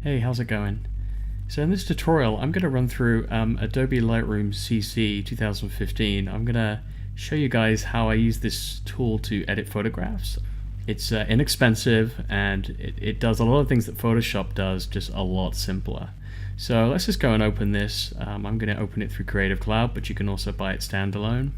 Hey, how's it going? So in this tutorial, I'm going to run through Adobe Lightroom CC 2015. I'm going to show you guys how I use this tool to edit photographs. It's inexpensive and it does a lot of things that Photoshop does, just a lot simpler. So let's just go and open this. I'm going to open it through Creative Cloud, but you can also buy it standalone.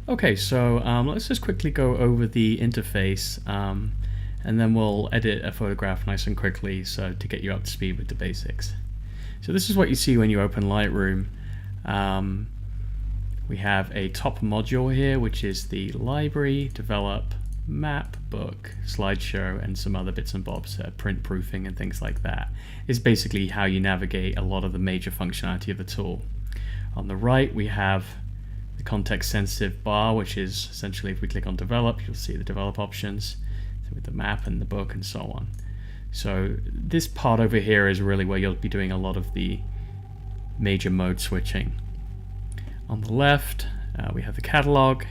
Okay, so let's just quickly go over the interface and then we'll edit a photograph nice and quickly so to get you up to speed with the basics. So this is what you see when you open Lightroom. We have a top module here, which is the library, develop, map, book, slideshow, and some other bits and bobs, print proofing and things like that. It's basically how you navigate a lot of the major functionality of the tool. On the right we have the context sensitive bar, which is essentially if we click on develop, you'll see the develop options with the map and the book and so on. So this part over here is really where you'll be doing a lot of the major mode switching. On the left we have the catalog.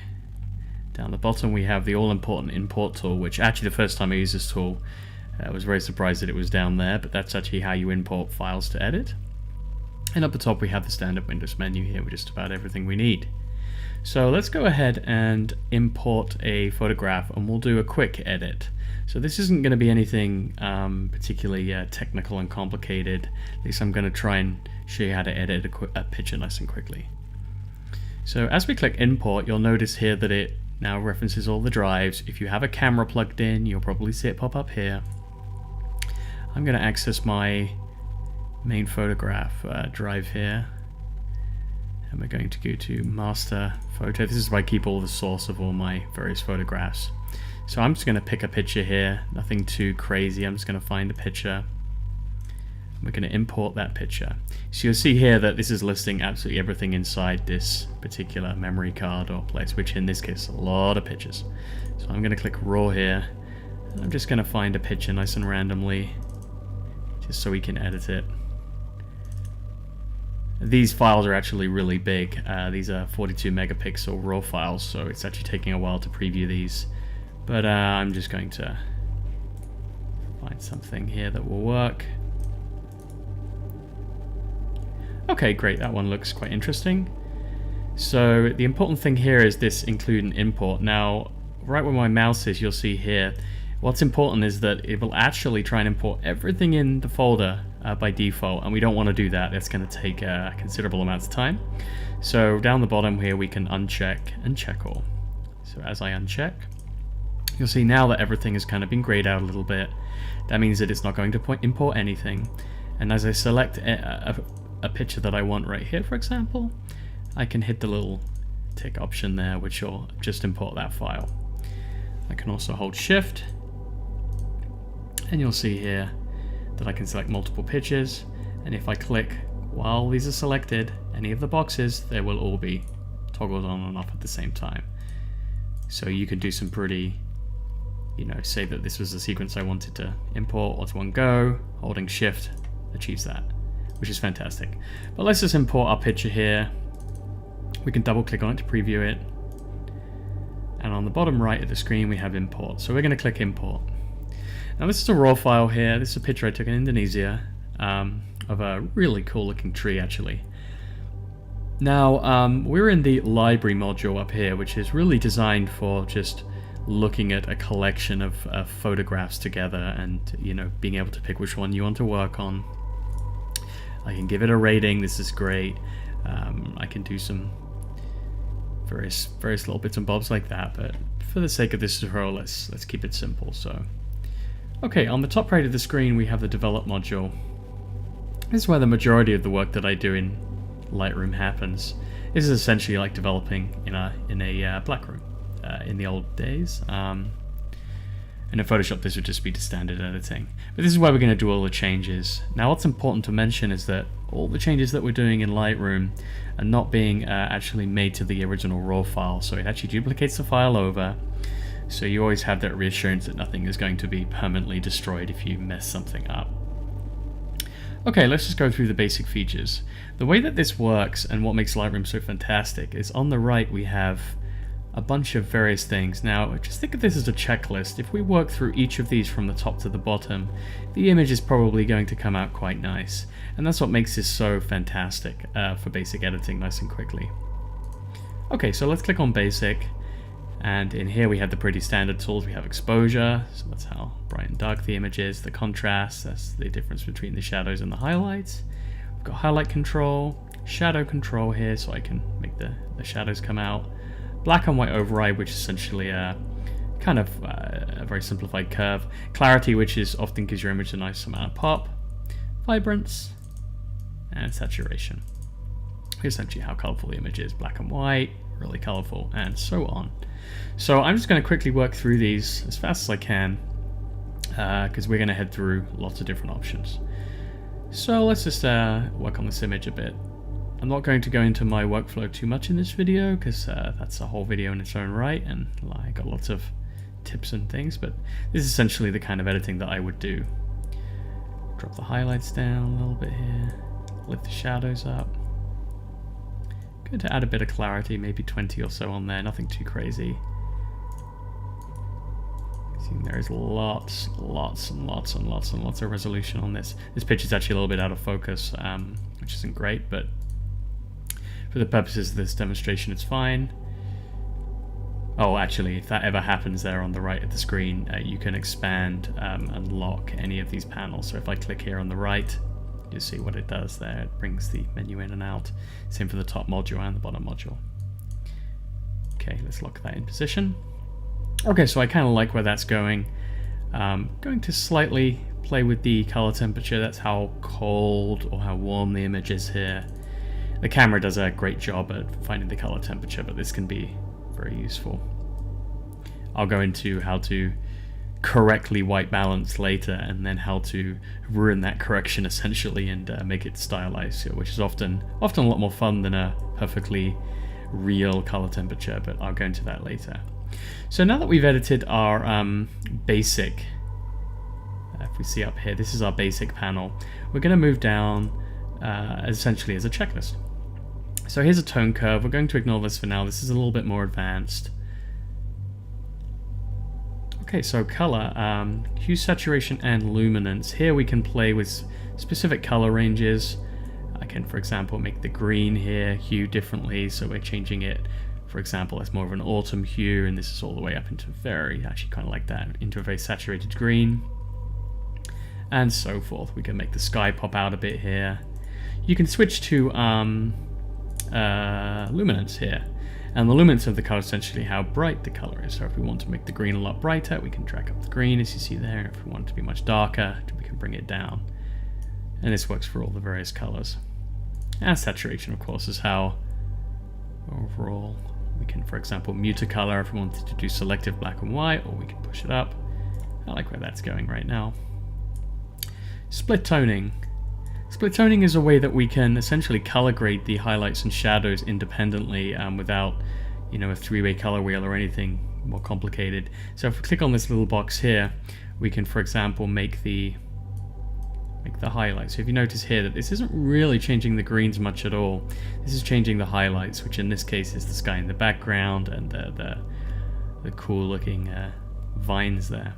Down the bottom we have the all-important import tool, which actually the first time I used this tool I was very surprised that it was down there, but that's actually how you import files to edit. And up the top we have the standard Windows menu here with just about everything we need. So let's go ahead and import a photograph and we'll do a quick edit. So this isn't going to be anything particularly technical and complicated. At least I'm going to try and show you how to edit a picture nice and quickly. So as we click import, you'll notice here that it now references all the drives. If you have a camera plugged in, you'll probably see it pop up here. I'm going to access my main photograph drive here. And we're going to go to master photo. This is where I keep all the source of all my various photographs. So I'm just going to pick a picture here, nothing too crazy. I'm just going to find a picture. We're going to import that picture. So you'll see here that this is listing absolutely everything inside this particular memory card or place, which in this case is a lot of pictures. So I'm going to click raw here. And I'm just going to find a picture nice and randomly, just so we can edit it. These files are actually really big. These are 42 megapixel raw files, so it's actually taking a while to preview these. But I'm just going to find something here that will work. Okay, great. That one looks quite interesting. So the important thing here is this include and import. Now, right where my mouse is, you'll see here, what's important is that it will actually try and import everything in the folder by default, and we don't want to do that. That's going to take considerable amounts of time. So down the bottom here we can uncheck and check all. So as I uncheck, you'll see now that everything has kind of been grayed out a little bit. That means that it's not going to import anything. And as I select a picture that I want right here, for example, I can hit the little tick option there, which will just import that file. I can also hold shift, and you'll see here that I can select multiple pictures, and if I click while these are selected, any of the boxes, they will all be toggled on and off at the same time. So you can do some pretty, say that this was the sequence I wanted to import all to one go, holding shift achieves that, which is fantastic. But let's just import our picture here. We can double click on it to preview it. And on the bottom right of the screen we have import. So we're going to click import. Now this is a raw file here. This is a picture I took in Indonesia of a really cool looking tree actually. Now we're in the library module up here, which is really designed for just looking at a collection of photographs together and being able to pick which one you want to work on. I can give it a rating. This is great. I can do some various little bits and bobs like that, but for the sake of this tutorial, let's keep it simple. So okay, on the top right of the screen we have the develop module. This is where the majority of the work that I do in Lightroom happens. This is essentially like developing in a black room in the old days. And in Photoshop this would just be the standard editing. But this is where we're going to do all the changes. Now what's important to mention is that all the changes that we're doing in Lightroom are not being actually made to the original raw file, so it actually duplicates the file over. So you always have that reassurance that nothing is going to be permanently destroyed if you mess something up. Okay, let's just go through the basic features. The way that this works and what makes Lightroom so fantastic is on the right we have a bunch of various things. Now, just think of this as a checklist. If we work through each of these from the top to the bottom, the image is probably going to come out quite nice. And that's what makes this so fantastic for basic editing nice and quickly. Okay, so let's click on basic. And in here we have the pretty standard tools. We have exposure, so that's how bright and dark the image is. The contrast, that's the difference between the shadows and the highlights. We've got highlight control, shadow control here, so I can make the shadows come out. Black and white override, which is essentially a kind of a very simplified curve. Clarity, which is often gives your image a nice amount of pop. Vibrance, and saturation. Essentially how colorful the image is, black and white, really colorful, and so on. So I'm just going to quickly work through these as fast as I can, because we're going to head through lots of different options. So let's just work on this image a bit. I'm not going to go into my workflow too much in this video, because that's a whole video in its own right, and I got lots of tips and things, but this is essentially the kind of editing that I would do. Drop the highlights down a little bit here, lift the shadows up. Going to add a bit of clarity, maybe 20 or so on there, nothing too crazy. See, there is lots of resolution on this. This picture is actually a little bit out of focus, which isn't great, but for the purposes of this demonstration, it's fine. Oh, actually, if that ever happens there on the right of the screen, you can expand and lock any of these panels. So if I click here on the right, you see what it does there. It brings the menu in and out. Same for the top module and the bottom module. Okay, let's lock that in position. Okay, so I kind of like where that's going. Going to slightly play with the color temperature. That's how cold or how warm the image is here. The camera does a great job at finding the color temperature, but this can be very useful. I'll go into how to correctly white balance later, and then how to ruin that correction essentially and make it stylized, which is often a lot more fun than a perfectly real color temperature, but I'll go into that later. So now that we've edited our basic, if we see up here, this is our basic panel, we're going to move down essentially as a checklist. So here's a tone curve. We're going to ignore this for now. This is a little bit more advanced. Okay, so color, hue, saturation, and luminance. Here we can play with specific color ranges. I can, for example, make the green here hue differently, so we're changing it. For example, it's more of an autumn hue, and this is all the way up into actually kind of like that, into a very saturated green, and so forth. We can make the sky pop out a bit here. You can switch to luminance here. And the luminance of the color is essentially how bright the color is. So if we want to make the green a lot brighter, we can drag up the green as you see there. And if we want it to be much darker, we can bring it down. And this works for all the various colors. And saturation, of course, is how overall we can, for example, mute a color if we wanted to do selective black and white, or we can push it up. I like where that's going right now. Split toning. Split toning is a way that we can essentially color grade the highlights and shadows independently without, a three-way color wheel or anything more complicated. So if we click on this little box here, we can, for example, make the highlights. So if you notice here that this isn't really changing the greens much at all. This is changing the highlights, which in this case is the sky in the background and the cool-looking vines there.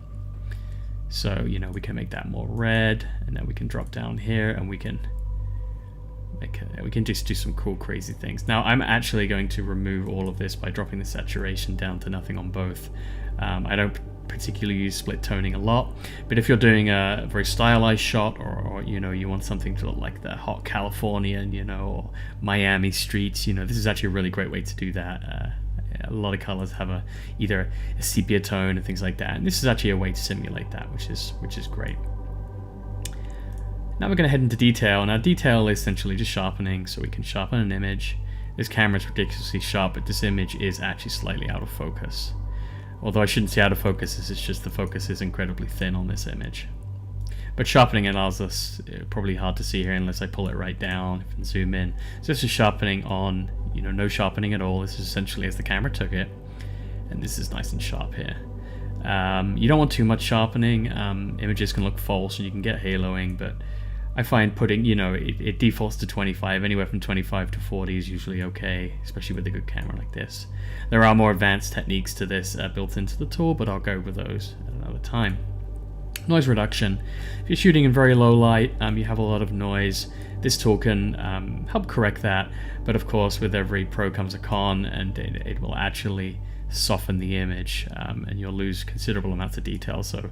So, we can make that more red, and then we can drop down here and we can just do some cool, crazy things. Now, I'm actually going to remove all of this by dropping the saturation down to nothing on both. I don't particularly use split toning a lot, but if you're doing a very stylized shot, or you want something to look like the hot Californian, or Miami streets, this is actually a really great way to do that. A lot of colors have either a sepia tone and things like that, and this is actually a way to simulate that, which is great. Now we're going to head into detail. Now detail is essentially just sharpening, so we can sharpen an image. This camera is ridiculously sharp, but this image is actually slightly out of focus. Although I shouldn't say out of focus, it's just the focus is incredibly thin on this image. But sharpening allows us, probably hard to see here unless I pull it right down and zoom in. So this is sharpening on, no sharpening at all. This is essentially as the camera took it. And this is nice and sharp here. You don't want too much sharpening. Images can look false and you can get haloing, but I find putting, you know, it defaults to 25. Anywhere from 25 to 40 is usually okay, especially with a good camera like this. There are more advanced techniques to this built into the tool, but I'll go over those at another time. Noise reduction. If you're shooting in very low light, you have a lot of noise. This tool can help correct that, but of course with every pro comes a con, and it will actually soften the image, and you'll lose considerable amounts of detail. So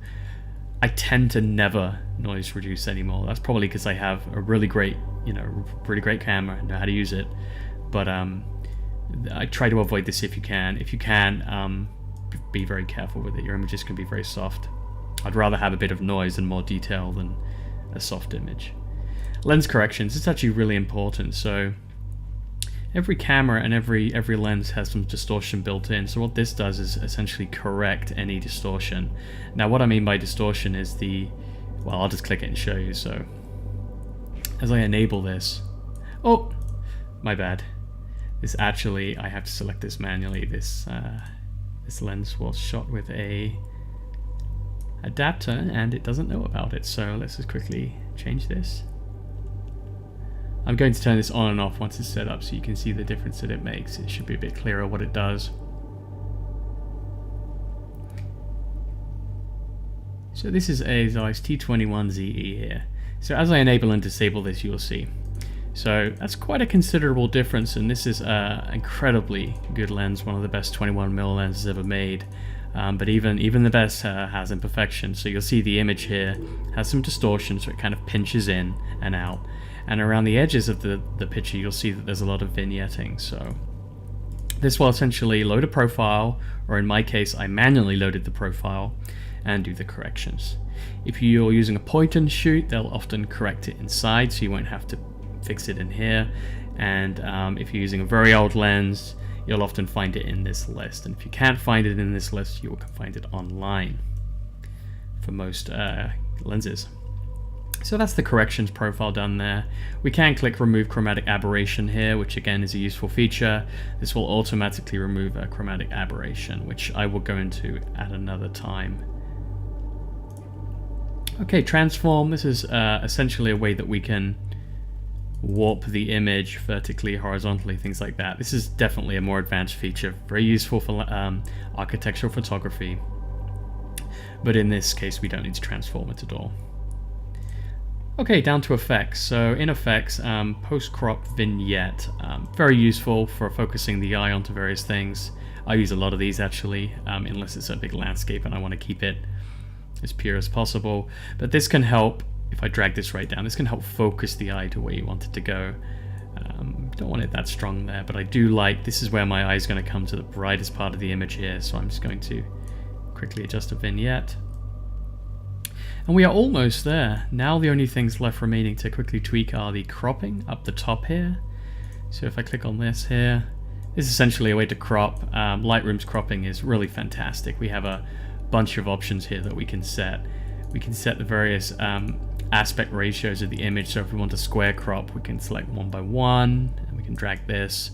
I tend to never noise reduce anymore. That's probably because I have a really great, really great camera and know how to use it. But I try to avoid this if you can. If you can, be very careful with it. Your images can be very soft. I'd rather have a bit of noise and more detail than a soft image. Lens corrections, it's actually really important. So every camera and every lens has some distortion built in. So what this does is essentially correct any distortion. Now what I mean by distortion is well, I'll just click it and show you. So as I enable this, oh, my bad. This actually, I have to select this manually. This lens was shot with a adapter and it doesn't know about it. So let's just quickly change this. I'm going to turn this on and off once it's set up so you can see the difference that it makes. It should be a bit clearer what it does. So this is a Zeiss T21ZE here. So as I enable and disable this, you'll see. So that's quite a considerable difference, and this is an incredibly good lens, one of the best 21mm lenses ever made. But even the best has imperfections. So you'll see the image here has some distortion, so it kind of pinches in and out. And around the edges of the picture, you'll see that there's a lot of vignetting. So this will essentially load a profile, or in my case, I manually loaded the profile and do the corrections. If you're using a point and shoot, they'll often correct it inside, so you won't have to fix it in here. And if you're using a very old lens, you'll often find it in this list. And if you can't find it in this list, you can find it online for most lenses. So that's the corrections profile done there. We can click remove chromatic aberration here, which again is a useful feature. This will automatically remove a chromatic aberration, which I will go into at another time. Okay, transform. This is essentially a way that we can warp the image vertically, horizontally, things like that. This is definitely a more advanced feature, very useful for architectural photography. But in this case, we don't need to transform it at all. Okay, down to effects. So in effects, post-crop vignette, very useful for focusing the eye onto various things. I use a lot of these actually, unless it's a big landscape and I want to keep it as pure as possible. But this can help, if I drag this right down, this can help focus the eye to where you want it to go. Don't want it that strong there, but I do like, this is where my eye is going to come to the brightest part of the image here, so I'm just going to quickly adjust a vignette. And we are almost there. Now the only things left remaining to quickly tweak are the cropping up the top here. So if I click on this here, this is essentially a way to crop. Lightroom's cropping is really fantastic. We have a bunch of options here that we can set. We can set the various aspect ratios of the image. So if we want a square crop, we can select 1:1, and we can drag this.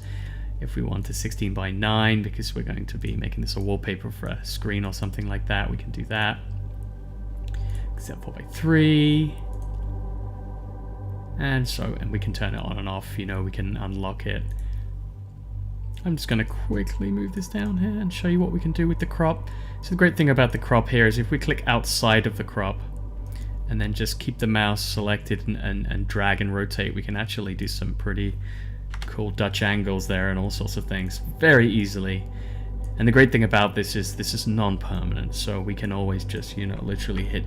If we want a 16:9, because we're going to be making this a wallpaper for a screen or something like that, we can do that. Set 4:3, and we can turn it on and off. We can unlock it. I'm just going to quickly move this down here and show you what we can do with the crop. So the great thing about the crop here is if we click outside of the crop and then just keep the mouse selected and drag and rotate, we can actually do some pretty cool Dutch angles there and all sorts of things very easily. And the great thing about this is non-permanent, so we can always just literally hit,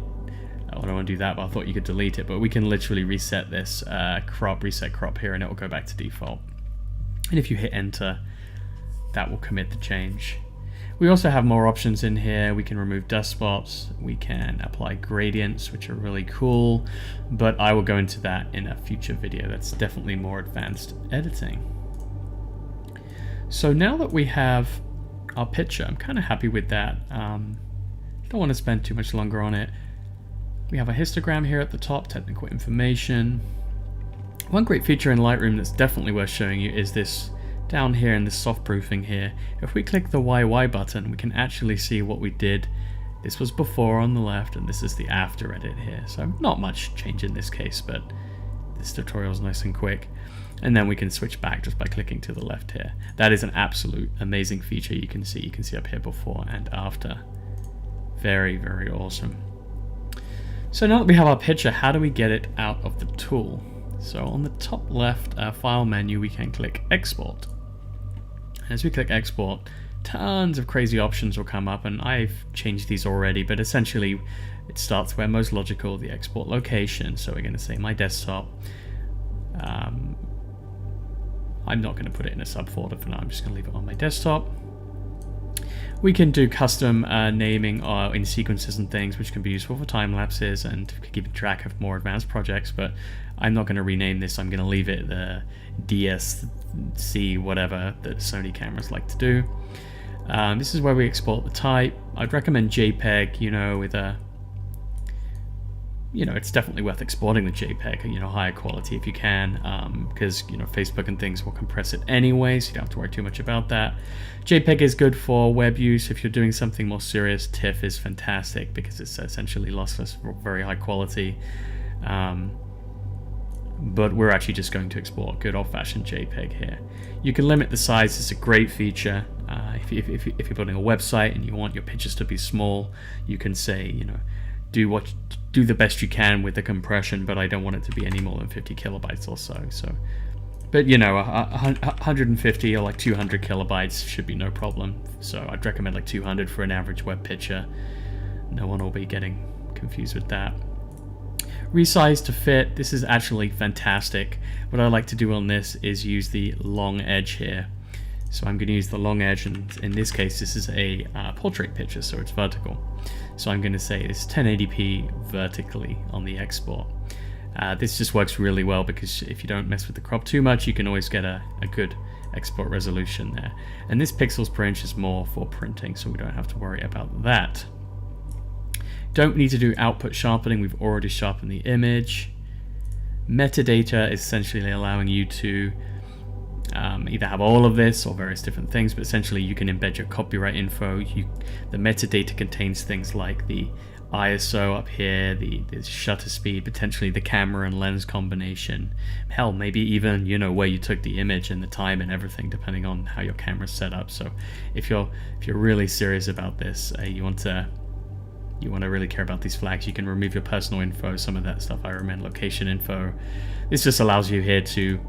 I don't want to do that, but I thought you could delete it, but we can literally reset this reset crop here, and it will go back to default. And if you hit enter, that will commit the change. We also have more options in here. We can remove dust spots, we can apply gradients, which are really cool, but I will go into that in a future video. That's definitely more advanced editing. So now that we have our picture, I'm kind of happy with that. Don't want to spend too much longer on it. We have a histogram here at the top, technical information. One great feature in Lightroom that's definitely worth showing you is this down here in this soft proofing here. If we click the YY button, we can actually see what we did. This was before on the left, and this is the after edit here. So not much change in this case, but This tutorial is nice and quick. And then we can switch back just by clicking to the left here. That is an absolute amazing feature. You can see up here before and after. Very, very awesome. So now that we have our picture, how do we get it out of the tool? So on the top left file menu, we can click export. As we click export, tons of crazy options will come up, and I've changed these already, but essentially it starts where most logical, the export location. So we're going to say my desktop. I'm not going to put it in a subfolder for now. I'm just going to leave it on my desktop. We can do custom naming in sequences and things, which can be useful for time lapses and keeping track of more advanced projects, but I'm not going to rename this. I'm going to leave it the DSC whatever that Sony cameras like to do. This is where we export the type. I'd recommend JPEG, with a it's definitely worth exporting the JPEG, higher quality if you can, because, Facebook and things will compress it anyway, so you don't have to worry too much about that. JPEG is good for web use. If you're doing something more serious, TIFF is fantastic because it's essentially lossless, very high quality. But we're actually just going to export good old-fashioned JPEG here. You can limit the size. It's a great feature. If you're building a website and you want your pictures to be small, you can say, do the best you can with the compression, but I don't want it to be any more than 50 kilobytes or so. But 150 or like 200 kilobytes should be no problem. So I'd recommend like 200 for an average web picture. No one will be getting confused with that. Resize to fit. This is actually fantastic. What I like to do on this is use the long edge here. So I'm going to use the long edge, and in this case this is a portrait picture, so it's vertical. So I'm going to say it's 1080p vertically on the export. This just works really well because if you don't mess with the crop too much, you can always get a good export resolution there. And this pixels per inch is more for printing, so we don't have to worry about that. Don't need to do output sharpening. We've already sharpened the image. Metadata is essentially allowing you to either have all of this or various different things, but essentially you can embed your copyright info. The metadata contains things like the ISO up here, the shutter speed, potentially the camera and lens combination, hell, maybe even where you took the image and the time and everything, depending on how your camera's set up. So if you're really serious about this, you want to really care about these flags, you can remove your personal info. Some of that stuff I recommend location info. This just allows you here to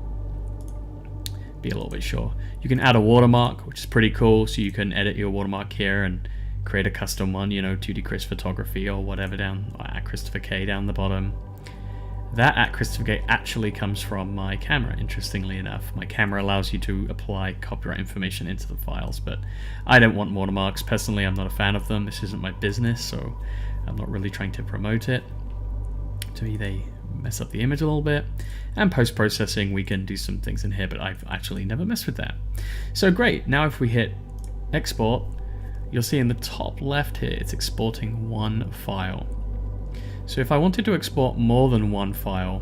be a little bit sure. You can add a watermark, which is pretty cool, so you can edit your watermark here and create a custom one, 2D Chris Photography or whatever at Christopher K down the bottom. That at Christopher K actually comes from my camera, interestingly enough. My camera allows you to apply copyright information into the files, but I don't want watermarks. Personally, I'm not a fan of them. This isn't my business, so I'm not really trying to promote it. To me, they mess up the image a little bit. And post-processing, we can do some things in here, but I've actually never messed with that. So great, now if we hit export, you'll see in the top left here, it's exporting one file. So if I wanted to export more than one file,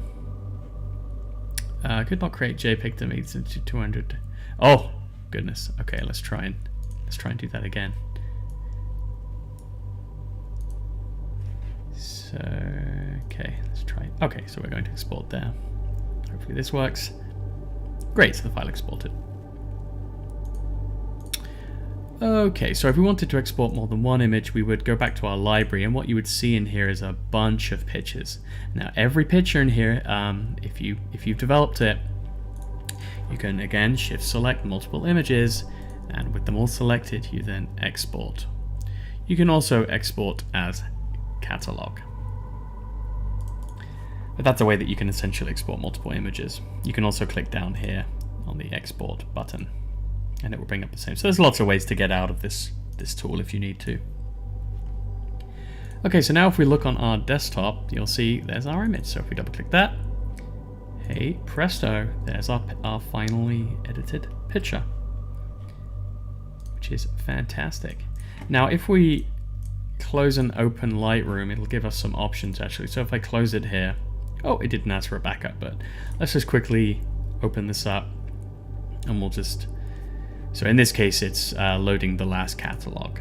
I could not create JPEG to meet 200. Oh goodness. Okay, let's try and do that again. So okay, let's try. Okay, so we're going to export there. Hopefully this works. Great, so the file exported. Okay, so if we wanted to export more than one image, we would go back to our library, and what you would see in here is a bunch of pictures. Now, every picture in here, if you've developed it, you can again shift select multiple images, and with them all selected, you then export. You can also export as catalog. But that's a way that you can essentially export multiple images. You can also click down here on the export button, and it will bring up the same. So there's lots of ways to get out of this tool if you need to. Okay, so now if we look on our desktop, you'll see there's our image. So if we double click that, hey presto, there's our finally edited picture, which is fantastic. Now if we close and open Lightroom, it'll give us some options actually. So if I close it here, oh, it didn't ask for a backup, but let's just quickly open this up, and we'll just, so in this case it's loading the last catalog.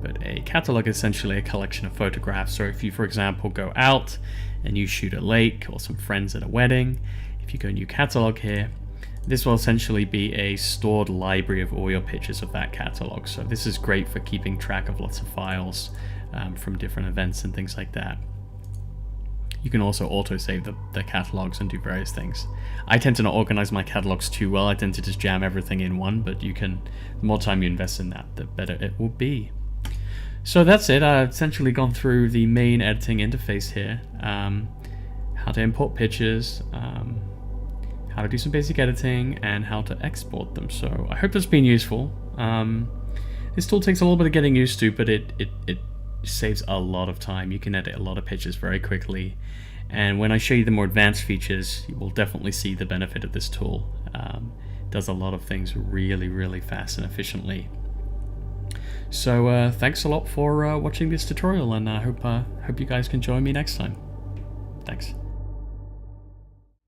But a catalog is essentially a collection of photographs. So if you, for example, go out and you shoot a lake or some friends at a wedding, if you go new catalog here, this will essentially be a stored library of all your pictures of that catalog. So this is great for keeping track of lots of files from different events and things like that. You can also autosave the catalogs and do various things. I tend to not organize my catalogs too well. I tend to just jam everything in one, but you can, the more time you invest in that, the better it will be. So that's it. I've essentially gone through the main editing interface here. How to import pictures, how to do some basic editing, and how to export them. So I hope that's been useful. This tool takes a little bit of getting used to, but it saves a lot of time. You can edit a lot of pictures very quickly. And when I show you the more advanced features, you will definitely see the benefit of this tool. It does a lot of things really, really fast and efficiently. So thanks a lot for watching this tutorial, and I hope you guys can join me next time. Thanks.